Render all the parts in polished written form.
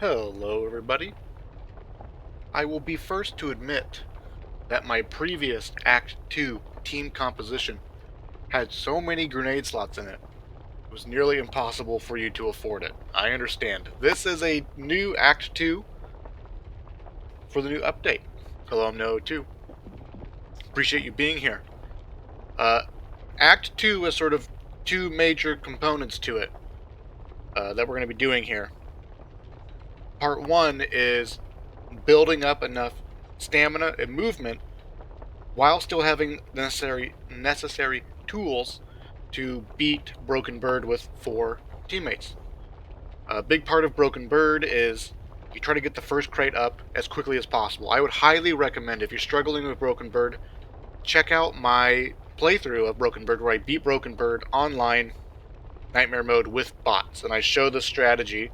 Hello everybody. I will be first to admit that my previous Act 2 team composition had so many grenade slots in it. It was nearly impossible for you to afford it. I understand. This is a new Act 2 for the new update. Hello, I'm Nade 2. Appreciate you being here. Act 2 is sort of two major components to it that we're going to be doing here. Part 1 is building up enough stamina and movement while still having necessary tools to beat Broken Bird with 4 teammates. A big part of Broken Bird is you try to get the first crate up as quickly as possible. I would highly recommend, if you're struggling with Broken Bird, check out my playthrough of Broken Bird where I beat Broken Bird online, Nightmare mode, with bots, and I show the strategy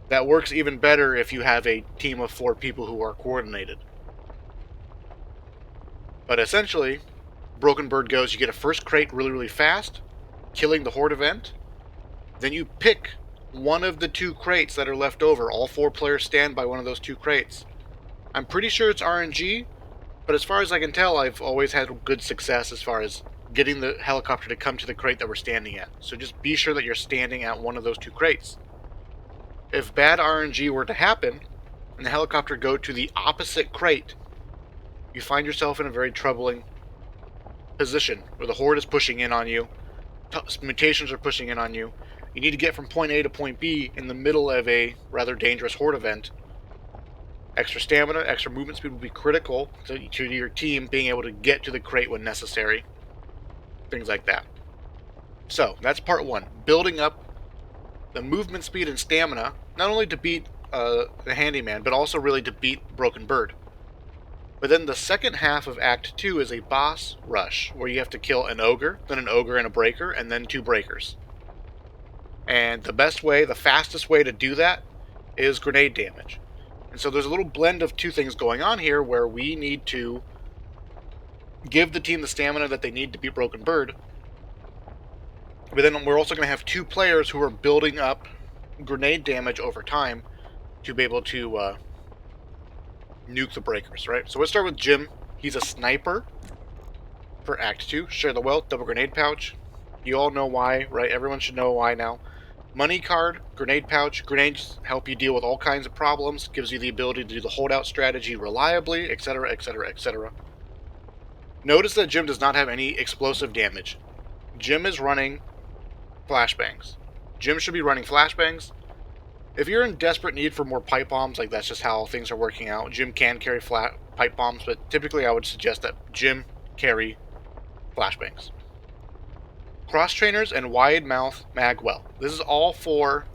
that works even better if you have a team of 4 people who are coordinated. But essentially, Broken Bird goes, you get a first crate really fast, killing the Horde event. Then you pick one of the 2 crates that are left over. All 4 players stand by one of those 2 crates. I'm pretty sure it's RNG, but as far as I can tell, I've always had good success as far as getting the helicopter to come to the crate that we're standing at. So just be sure that you're standing at one of those 2 crates. If bad RNG were to happen, and the helicopter go to the opposite crate, you find yourself in a very troubling position where the Horde is pushing in on you, mutations are pushing in on you. You need to get from point A to point B in the middle of a rather dangerous Horde event. Extra stamina, extra movement speed will be critical to your team being able to get to the crate when necessary. Things like that. So, that's part 1. Building up the movement speed and stamina, not only to beat the Handyman, but also really to beat Broken Bird. But then the second half of Act 2 is a boss rush, where you have to kill an ogre, then an ogre and a breaker, and then 2 breakers. And the fastest way to do that is grenade damage. And so there's a little blend of 2 things going on here where we need to give the team the stamina that they need to beat Broken Bird. But then we're also going to have 2 players who are building up grenade damage over time to be able to nuke the breakers, right? So let's start with Jim. He's a sniper for Act 2. Share the wealth, double grenade pouch. You all know why, right? Everyone should know why now. Money card, grenade pouch. Grenades help you deal with all kinds of problems. Gives you the ability to do the holdout strategy reliably, etc., etc., etc. Notice that Jim does not have any explosive damage. Jim is running flashbangs. Jim should be running flashbangs. If you're in desperate need for more pipe bombs, like that's just how things are working out, Jim can carry pipe bombs, but typically I would suggest that Jim carry flashbangs. Cross trainers and wide mouth magwell. This is all for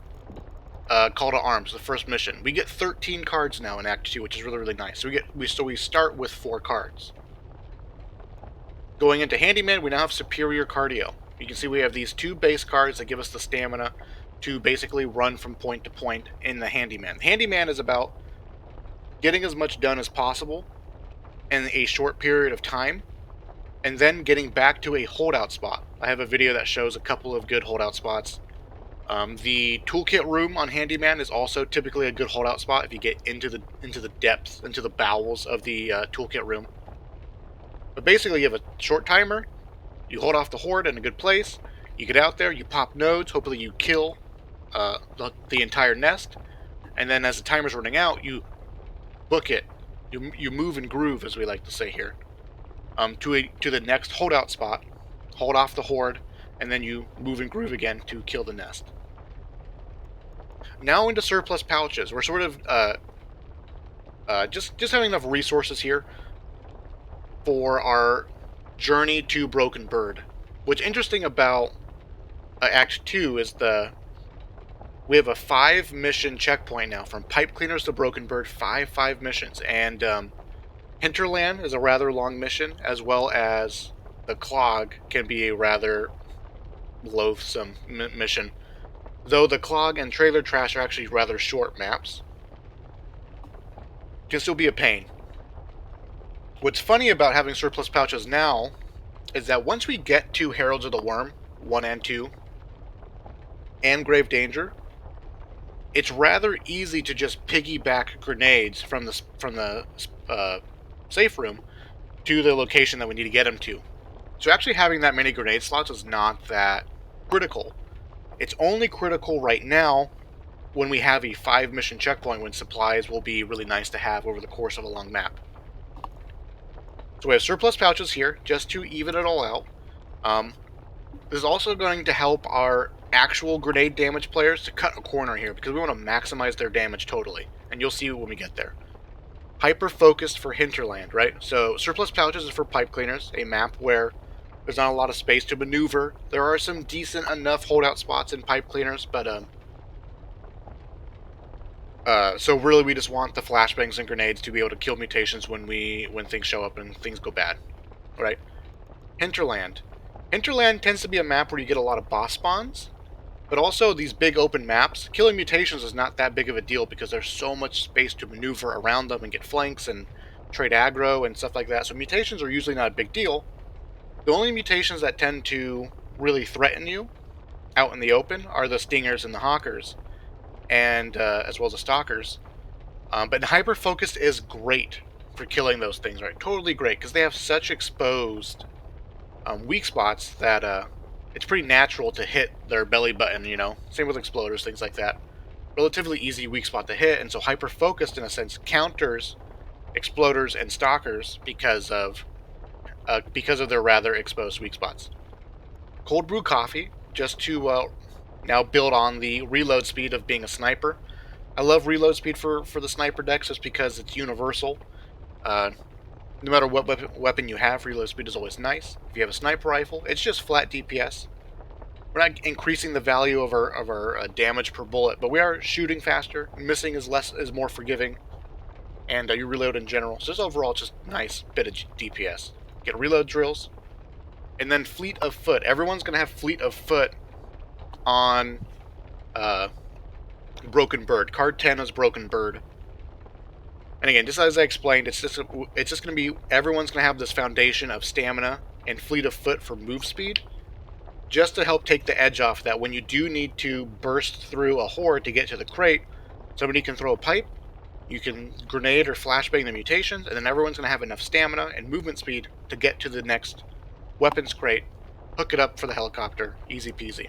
Call to Arms, the first mission. We get 13 cards now in Act 2, which is really nice. So we start with 4 cards. Going into Handyman, we now have superior cardio. You can see we have these 2 base cards that give us the stamina to basically run from point to point in the Handyman. The Handyman is about getting as much done as possible in a short period of time, and then getting back to a holdout spot. I have a video that shows a couple of good holdout spots. The toolkit room on Handyman is also typically a good holdout spot if you get into the depths, into the bowels of the toolkit room. But basically, you have a short timer. You hold off the Horde in a good place. You get out there, you pop nodes. Hopefully, you kill the entire nest. And then, as the timer's running out, you book it. You move and groove, as we like to say here, to the next holdout spot. Hold off the Horde, and then you move and groove again to kill the nest. Now into surplus pouches. We're sort of just having enough resources here for our journey to Broken Bird. What's interesting about Act 2 is we have a 5 mission checkpoint now, from pipe cleaners to Broken Bird. 5 missions, and Hinterland is a rather long mission, as well as the Clog can be a rather loathsome mission. Though the Clog and Trailer Trash are actually rather short maps, can still be a pain. What's funny about having surplus pouches now is that once we get to Heralds of the Worm 1 and 2 and Grave Danger, it's rather easy to just piggyback grenades from the safe room to the location that we need to get them to. So actually having that many grenade slots is not that critical. It's only critical right now when we have a 5-mission checkpoint, when supplies will be really nice to have over the course of a long map. So we have surplus pouches here, just to even it all out. This is also going to help our actual grenade damage players to cut a corner here, because we want to maximize their damage totally, and you'll see when we get there. Hyper-focused for Hinterland, right? So surplus pouches is for pipe cleaners, a map where there's not a lot of space to maneuver. There are some decent enough holdout spots in pipe cleaners, but so really we just want the flashbangs and grenades to be able to kill mutations when things show up and things go bad, right? Hinterland. Hinterland tends to be a map where you get a lot of boss spawns, but also these big open maps. Killing mutations is not that big of a deal because there's so much space to maneuver around them and get flanks and trade aggro and stuff like that. So mutations are usually not a big deal. The only mutations that tend to really threaten you out in the open are the stingers and the hawkers, and as well as the stalkers. But hyper-focused is great for killing those things, right? Totally great, because they have such exposed weak spots that it's pretty natural to hit their belly button, you know? Same with exploders, things like that. Relatively easy weak spot to hit, and so hyper-focused, in a sense, counters exploders and stalkers because of their rather exposed weak spots. Cold brew coffee, just to now build on the reload speed of being a sniper. I love reload speed for the sniper decks just because it's universal. No matter what weapon you have, reload speed is always nice. If you have a sniper rifle, it's just flat DPS. We're not increasing the value of our damage per bullet, but we are shooting faster. Missing is more forgiving, and you reload in general. So just overall, just nice bit of DPS. Get reload drills, and then fleet of foot. Everyone's gonna have fleet of foot on Broken Bird. Card 10 is Broken Bird. And again, just as I explained, it's just going to be, everyone's going to have this foundation of stamina and fleet of foot for move speed, just to help take the edge off that when you do need to burst through a horde to get to the crate, somebody can throw a pipe, you can grenade or flashbang the mutations, and then everyone's going to have enough stamina and movement speed to get to the next weapons crate, hook it up for the helicopter, easy peasy.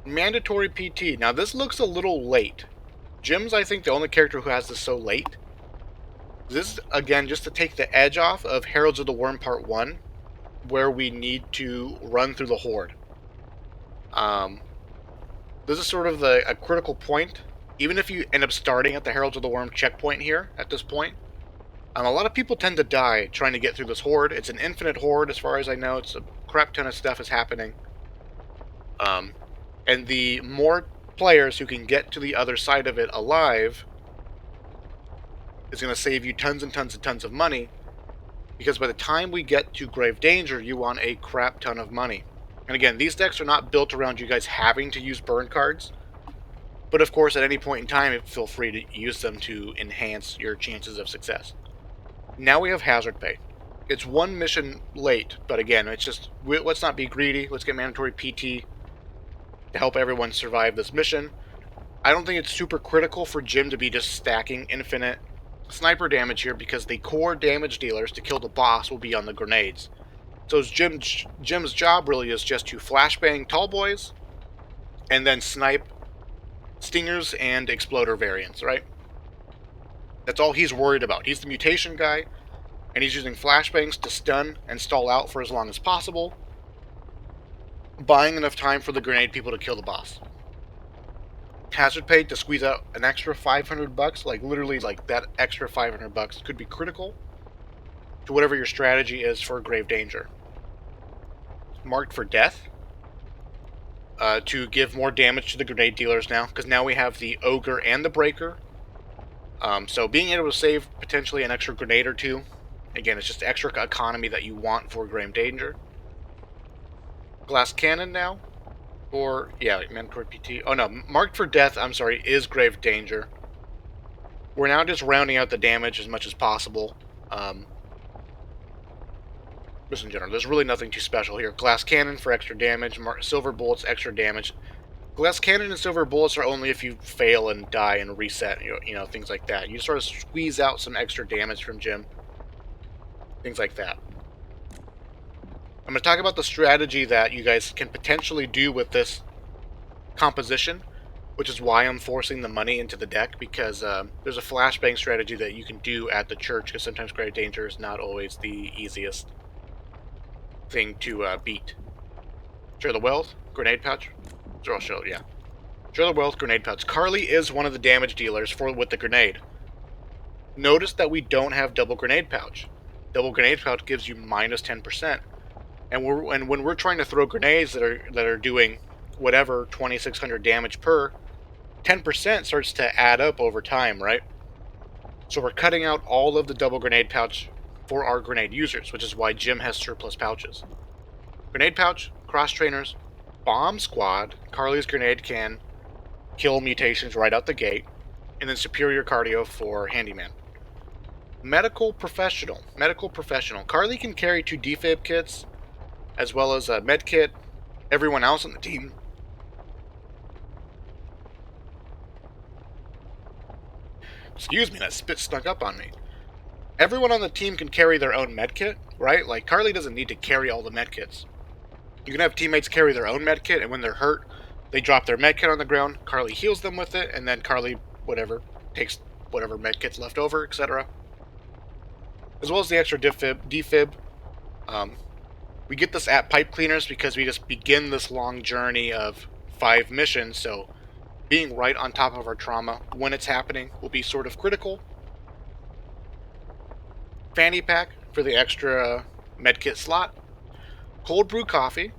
Mandatory PT. Now this looks a little late. Jim's, I think, the only character who has this so late. This is, again, just to take the edge off of Heralds of the Worm Part 1, where we need to run through the Horde. This is sort of a critical point. Even if you end up starting at the Heralds of the Worm checkpoint here, at this point, a lot of people tend to die trying to get through this Horde. It's an infinite Horde, as far as I know. It's a crap ton of stuff is happening. And the more players who can get to the other side of it alive is going to save you tons and tons and tons of money, because by the time we get to Grave Danger, you want a crap ton of money. And again, these decks are not built around you guys having to use burn cards, but of course at any point in time feel free to use them to enhance your chances of success. Now we have Hazard Pay. It's one mission late, but again, it's just, let's not be greedy, let's get mandatory PT to help everyone survive this mission. I don't think it's super critical for Jim to be just stacking infinite sniper damage here, because the core damage dealers to kill the boss will be on the grenades. So Jim's job really is just to flashbang tall boys and then snipe stingers and exploder variants, right? That's all he's worried about. He's the mutation guy, and he's using flashbangs to stun and stall out for as long as possible, buying enough time for the grenade people to kill the boss. Hazard pay to squeeze out an extra $500, like literally, like that extra $500 could be critical to whatever your strategy is for Grave Danger. Marked for death, to give more damage to the grenade dealers now, because now we have the Ogre and the Breaker. So being able to save potentially an extra grenade or two, again, it's just extra economy that you want for Grave Danger. Glass Cannon now, or, yeah, mandatory PT. Oh no, marked for death, I'm sorry, is Grave Danger. We're now just rounding out the damage as much as possible. Just in general, there's really nothing too special here. Glass Cannon for extra damage, Silver Bullets extra damage. Glass cannon and silver bullets are only if you fail and die and reset, you know, things like that. You sort of squeeze out some extra damage from Jim. Things like that. I'm going to talk about the strategy that you guys can potentially do with this composition, which is why I'm forcing the money into the deck, because there's a flashbang strategy that you can do at the church, because sometimes Grave Danger is not always the easiest thing to beat. Share the Wealth, Grenade Pouch. Yeah. Share the Wealth, Grenade Pouch. Karlee is one of the damage dealers with the grenade. Notice that we don't have double Grenade Pouch. Double Grenade Pouch gives you minus 10%. And when we're trying to throw grenades that are doing whatever 2,600 damage per, 10% starts to add up over time, right? So we're cutting out all of the double grenade pouch for our grenade users, which is why Jim has surplus pouches. Grenade pouch, cross trainers, bomb squad. Karlee's grenade can kill mutations right out the gate, and then superior cardio for handyman. Medical professional. Karlee can carry 2 defib kits, as well as a med kit. Everyone else on the team. Excuse me, that spit snuck up on me. Everyone on the team can carry their own medkit, right? Like, Karlee doesn't need to carry all the medkits. You can have teammates carry their own medkit, and when they're hurt, they drop their medkit on the ground, Karlee heals them with it, and then Karlee, takes whatever medkit's left over, etc. As well as the extra defib. We get this at pipe cleaners because we just begin this long journey of 5 missions, so being right on top of our trauma when it's happening will be sort of critical. Fanny pack for the extra medkit slot. Cold brew coffee,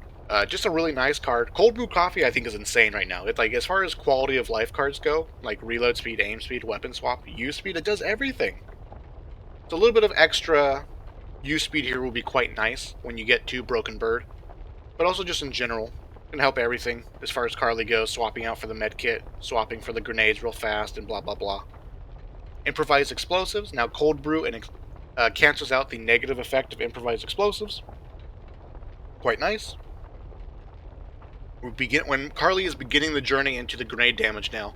just a really nice card. Cold brew coffee I think is insane right now. It's like, as far as quality of life cards go, like reload speed, aim speed, weapon swap, use speed, it does everything. So a little bit of extra use speed here will be quite nice when you get to Broken Bird, but also just in general can help everything as far as Karlee goes, swapping out for the medkit, swapping for the grenades real fast, and blah blah blah. Improvised explosives. Now cold brew and cancels out the negative effect of improvised explosives. Quite nice. When Karlee is beginning the journey into the grenade damage now,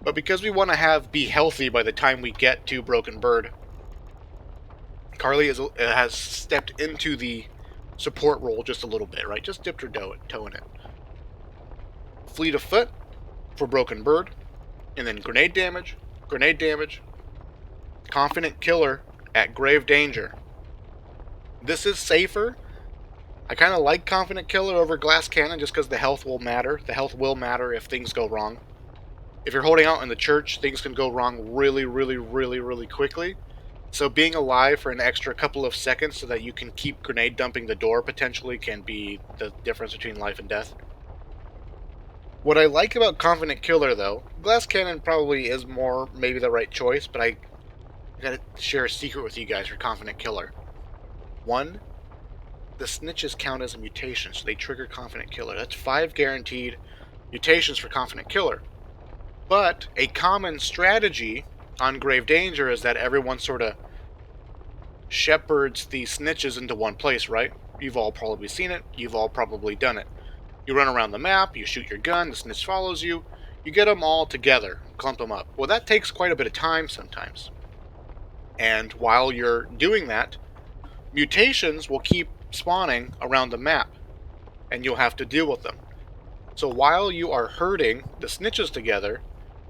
but because we want to be healthy by the time we get to Broken Bird, Karlee has stepped into the support role just a little bit, right? Just dipped her toe in it. Fleet of Foot for Broken Bird, and then grenade damage, Confident Killer at Grave Danger. This is safer. I kind of like Confident Killer over Glass Cannon just because the health will matter. The health will matter if things go wrong. If you're holding out in the church, things can go wrong really, really, really, really quickly. So being alive for an extra couple of seconds so that you can keep grenade dumping the door potentially can be the difference between life and death. What I like about Confident Killer, though, Glass Cannon probably is more maybe the right choice, but I gotta share a secret with you guys for Confident Killer. 1, the snitches count as a mutation, so they trigger Confident Killer. That's 5 guaranteed mutations for Confident Killer. But a common strategy on Grave Danger is that everyone sort of shepherds the snitches into one place, right? You've all probably seen it. You've all probably done it. You run around the map, you shoot your gun, the snitch follows you, you get them all together, clump them up. Well, that takes quite a bit of time sometimes. And while you're doing that, mutations will keep spawning around the map, and you'll have to deal with them. So while you are herding the snitches together,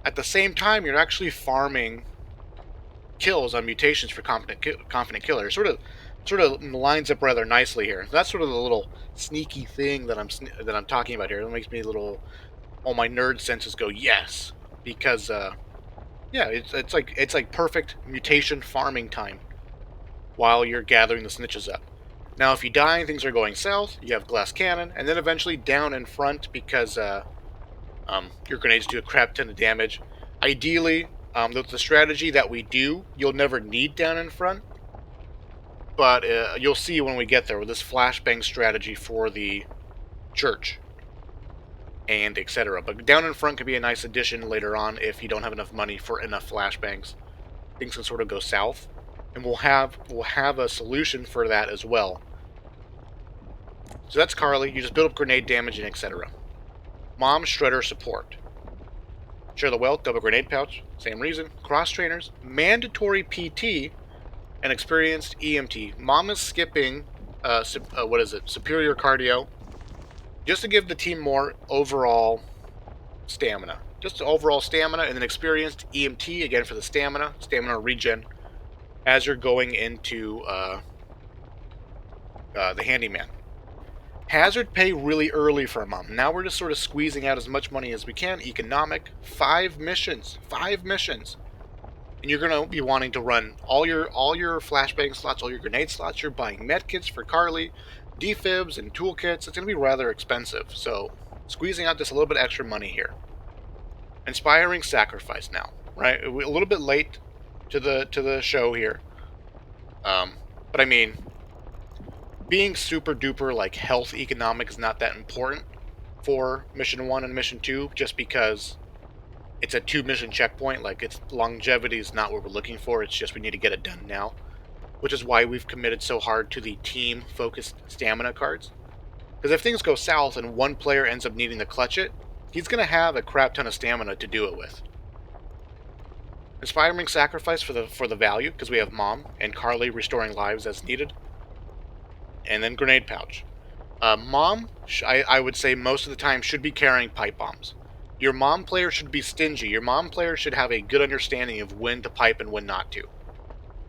at the same time you're actually farming kills on mutations for Confident Killer. Sort of lines up rather nicely here. That's sort of the little sneaky thing that I'm talking about here. It makes me all my nerd senses go yes, because yeah, it's like perfect mutation farming time while you're gathering the snitches up. Now, if you die and things are going south, you have Glass Cannon, and then eventually down in front because your grenades do a crap ton of damage. Ideally, the strategy that we do, you'll never need down in front, but you'll see when we get there with this flashbang strategy for the church and etc. But down in front could be a nice addition later on if you don't have enough money for enough flashbangs. Things can sort of go south, and we'll have a solution for that as well. So that's Karlee. You just build up grenade damage and etc. Mom, Shredder, support. Share the wealth, double grenade pouch, same reason. Cross trainers, mandatory PT, and experienced EMT. Mom is skipping, superior cardio, just to give the team more overall stamina. Just overall stamina, and then experienced EMT, again for the stamina regen, as you're going into the handyman. Hazard pay really early for a mom. Now we're just sort of squeezing out as much money as we can. Economic, 5 missions. And you're going to be wanting to run all your flashbang slots, all your grenade slots. You're buying medkits for Karlee, defibs, and toolkits. It's going to be rather expensive. So squeezing out just a little bit extra money here. Inspiring sacrifice now, right? We're a little bit late to the show here. But I mean, being super duper like health economic is not that important for mission 1 and mission 2, just because it's a 2-mission checkpoint. Like, its longevity is not what we're looking for. It's just we need to get it done now, which is why we've committed so hard to the team focused stamina cards. Because if things go south and one player ends up needing to clutch it, he's going to have a crap ton of stamina to do it with. Inspiring sacrifice for the value, because we have Mom and Karlee restoring lives as needed. And then grenade pouch. Mom, I would say most of the time, should be carrying pipe bombs. Your Mom player should be stingy. Your Mom player should have a good understanding of when to pipe and when not to.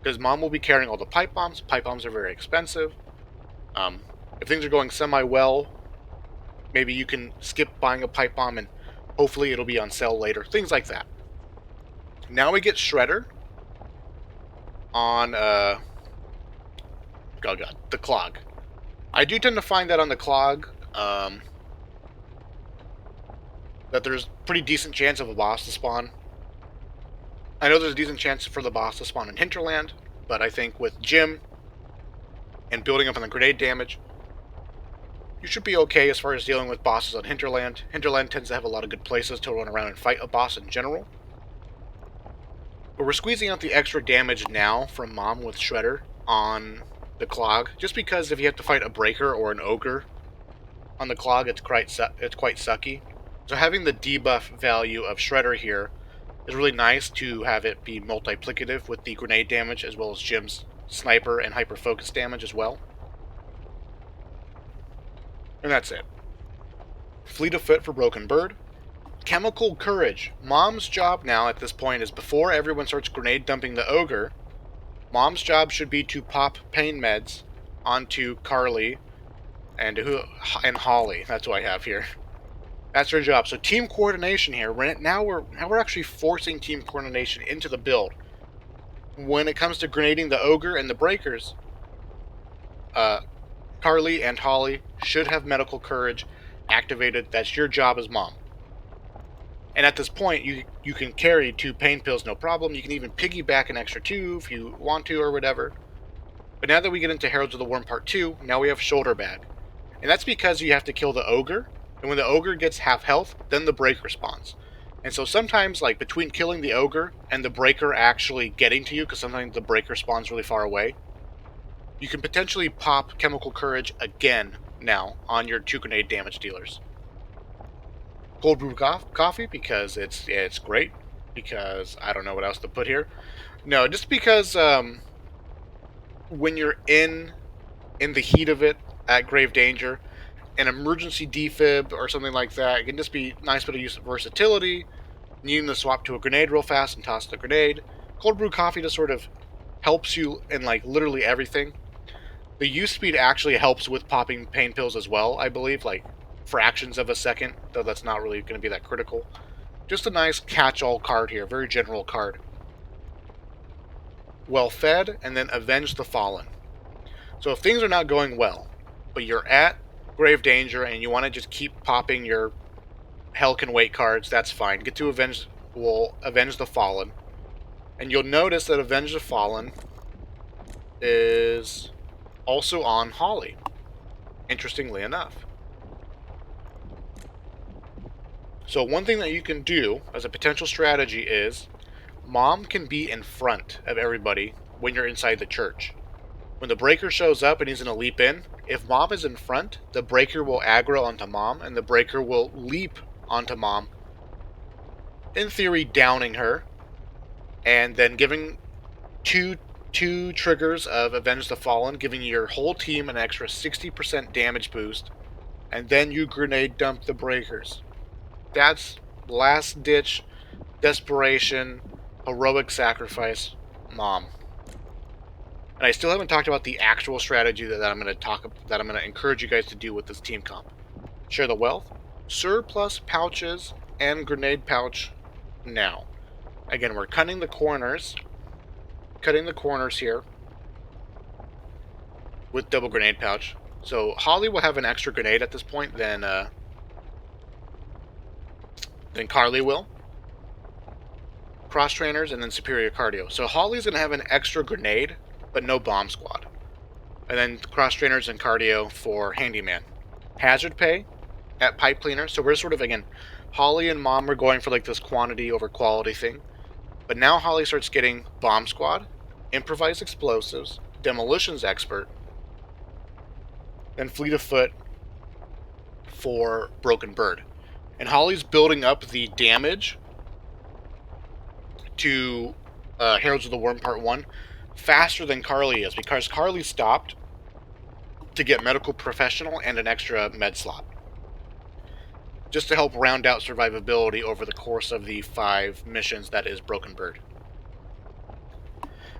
Because Mom will be carrying all the pipe bombs. Pipe bombs are very expensive. If things are going semi-well, maybe you can skip buying a pipe bomb and hopefully it'll be on sale later. Things like that. Now we get Shredder on, the clog. I do tend to find that on the clog, that there's pretty decent chance of a boss to spawn. I know there's a decent chance for the boss to spawn in Hinterland, but I think with Jim and building up on the grenade damage, you should be okay as far as dealing with bosses on Hinterland. Hinterland tends to have a lot of good places to run around and fight a boss in general. But we're squeezing out the extra damage now from Mom with Shredder on the clog, just because if you have to fight a breaker or an ogre on the clog, it's quite sucky. So having the debuff value of Shredder here is really nice to have it be multiplicative with the grenade damage as well as Jim's sniper and hyper focus damage as well. And that's it. Fleet of Foot for Broken Bird. Chemical Courage. Mom's job now at this point is, before everyone starts grenade dumping the ogre, Mom's job should be to pop pain meds onto Karlee and Holly. That's what I have here. That's her job. So team coordination here. Now we're actually forcing team coordination into the build. When it comes to grenading the ogre and the breakers, Karlee and Holly should have medical courage activated. That's your job as Mom. And at this point, you can carry 2 pain pills, no problem. You can even piggyback an extra 2 if you want to or whatever. But now that we get into Heralds of the Worm Part 2, now we have Shoulder Bag. And that's because you have to kill the ogre. And when the ogre gets half health, then the breaker spawns. And so sometimes, like, between killing the ogre and the breaker actually getting to you, because sometimes the breaker spawns really far away, you can potentially pop Chemical Courage again now on your 2 grenade damage dealers. Cold brew coffee, because it's great, because I don't know what else to put here. No, just because when you're in the heat of it at grave danger, an emergency defib or something like that, it can just be nice bit of use of versatility, needing to swap to a grenade real fast and toss the grenade. Cold brew coffee just sort of helps you in like literally everything. The use speed actually helps with popping pain pills as well, I believe, like fractions of a second, though that's not really going to be that critical. Just a nice catch-all card here, very general card. Well Fed, and then Avenge the Fallen. So if things are not going well, but you're at grave danger and you want to just keep popping your Hell Can Wait cards, that's fine. Get to Avenge the Fallen. And you'll notice that Avenge the Fallen is also on Holly, interestingly enough. So one thing that you can do as a potential strategy is, Mom can be in front of everybody when you're inside the church. When the breaker shows up and he's going to leap in, if Mom is in front, the breaker will aggro onto Mom, and the breaker will leap onto Mom. In theory, downing her, and then giving two triggers of Avenge the Fallen, giving your whole team an extra 60% damage boost, and then you grenade dump the breakers. That's last-ditch desperation, heroic sacrifice, Mom. And I still haven't talked about the actual strategy that I'm going to encourage you guys to do with this team comp. Share the wealth, surplus pouches, and grenade pouch now. Again, we're cutting the corners here with double grenade pouch. So Holly will have an extra grenade at this point than Karlee will. Cross trainers and then superior cardio. So Holly's gonna have an extra grenade, but no bomb squad. And then cross trainers and cardio for handyman. Hazard pay at pipe cleaner. So we're sort of, again, Holly and Mom are going for like this quantity over quality thing. But now Holly starts getting bomb squad, improvised explosives, demolitions expert, and fleet of foot for broken bird. And Holly's building up the damage to Heralds of the Worm Part 1 faster than Karlee is, because Karlee stopped to get medical professional and an extra med slot, just to help round out survivability over the course of the 5 missions that is Broken Bird.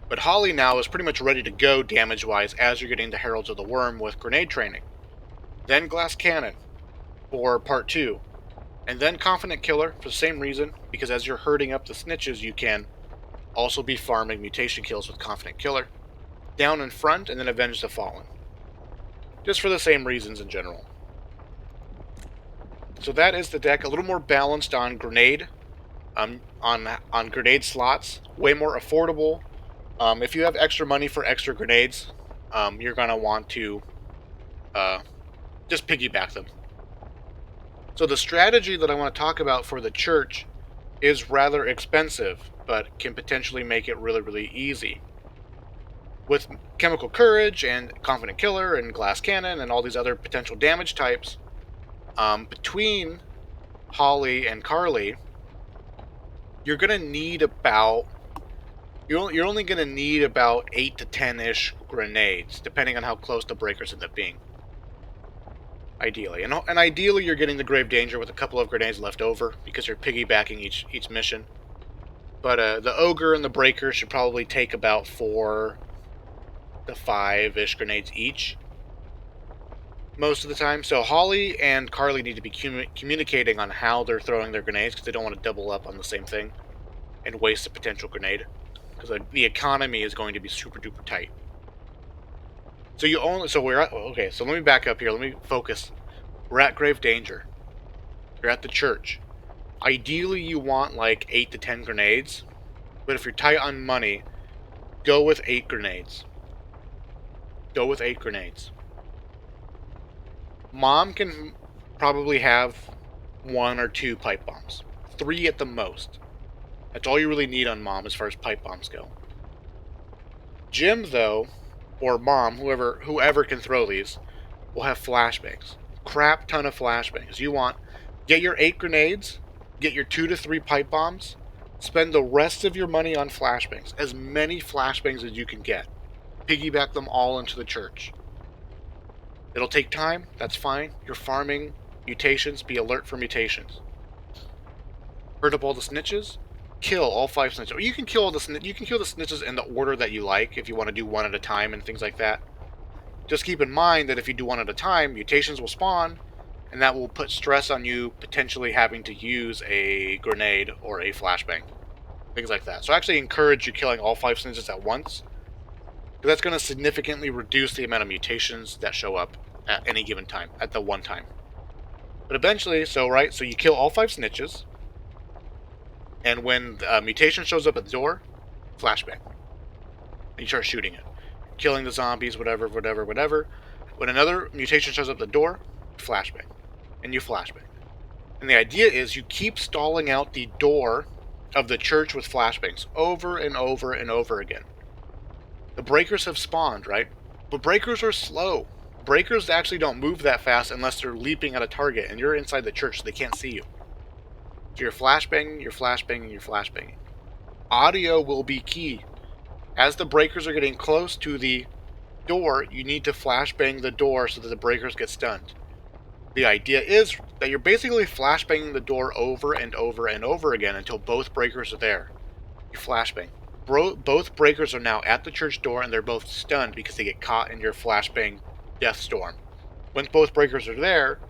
But Holly now is pretty much ready to go damage-wise as you're getting to Heralds of the Worm with grenade training. Then Glass Cannon for Part 2. And then Confident Killer for the same reason, because as you're herding up the snitches, you can also be farming mutation kills with Confident Killer. Down in front, and then Avenge the Fallen. Just for the same reasons in general. So that is the deck, a little more balanced on grenade, on grenade slots, way more affordable. If you have extra money for extra grenades, you're going to want to just piggyback them. So the strategy that I want to talk about for the church is rather expensive, but can potentially make it really, really easy. With Chemical Courage and Confident Killer and Glass Cannon and all these other potential damage types, between Holly and Karlee, you're going to need about... You're only going to need about 8 to 10-ish grenades, depending on how close the breakers end up being. Ideally. And ideally you're getting the Grave Danger with a couple of grenades left over, because you're piggybacking each mission. But the Ogre and the Breaker should probably take about 4 to 5-ish grenades each, most of the time. So Holly and Karlee need to be communicating on how they're throwing their grenades, because they don't want to double up on the same thing and waste a potential grenade, because the economy is going to be super duper tight. So we're at, okay, so let me back up here, let me focus. We're at Grave Danger. You're at the church. Ideally you want like 8 to 10 grenades, but if you're tight on money, go with 8 grenades. Go with 8 grenades. Mom can probably have 1 or 2 pipe bombs. 3 at the most. That's all you really need on Mom as far as pipe bombs go. Jim, though, or Mom, whoever can throw these, will have flashbangs. Crap ton of flashbangs. You want, get your 8 grenades, get your 2 to 3 pipe bombs, spend the rest of your money on flashbangs. As many flashbangs as you can get. Piggyback them all into the church. It'll take time, that's fine. You're farming mutations, be alert for mutations. Herd up all the snitches, kill all 5 snitches. Or you can kill the snitches in the order that you like, if you want to do 1 at a time and things like that. Just keep in mind that if you do 1 at a time, mutations will spawn, and that will put stress on you potentially having to use a grenade or a flashbang. Things like that. So I actually encourage you killing all 5 snitches at once, because that's going to significantly reduce the amount of mutations that show up at any given time, at the one time. But eventually, so you kill all 5 snitches, and when a mutation shows up at the door, flashbang. And you start shooting it. Killing the zombies, whatever. When another mutation shows up at the door, flashbang. And you flashbang. And the idea is you keep stalling out the door of the church with flashbangs over and over and over again. The breakers have spawned, right? But breakers are slow. Breakers actually don't move that fast unless they're leaping at a target, and you're inside the church so they can't see you. So you're flashbanging, you're flashbanging, you're flashbanging. Audio will be key. As the breakers are getting close to the door, you need to flashbang the door so that the breakers get stunned. The idea is that you're basically flashbanging the door over and over and over again until both breakers are there. You flashbang. Both breakers are now at the church door and they're both stunned because they get caught in your flashbang death storm. Once both breakers are there,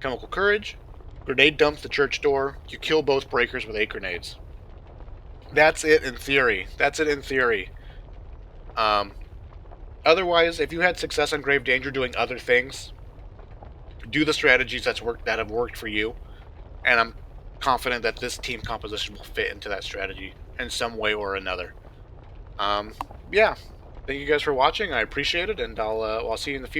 chemical courage, grenade dumps the church door, you kill both breakers with 8 grenades. That's it in theory. Otherwise, if you had success on Grave Danger doing other things, do the strategies that have worked for you, and I'm confident that this team composition will fit into that strategy in some way or another. Yeah, thank you guys for watching. I appreciate it, and I'll see you in the future.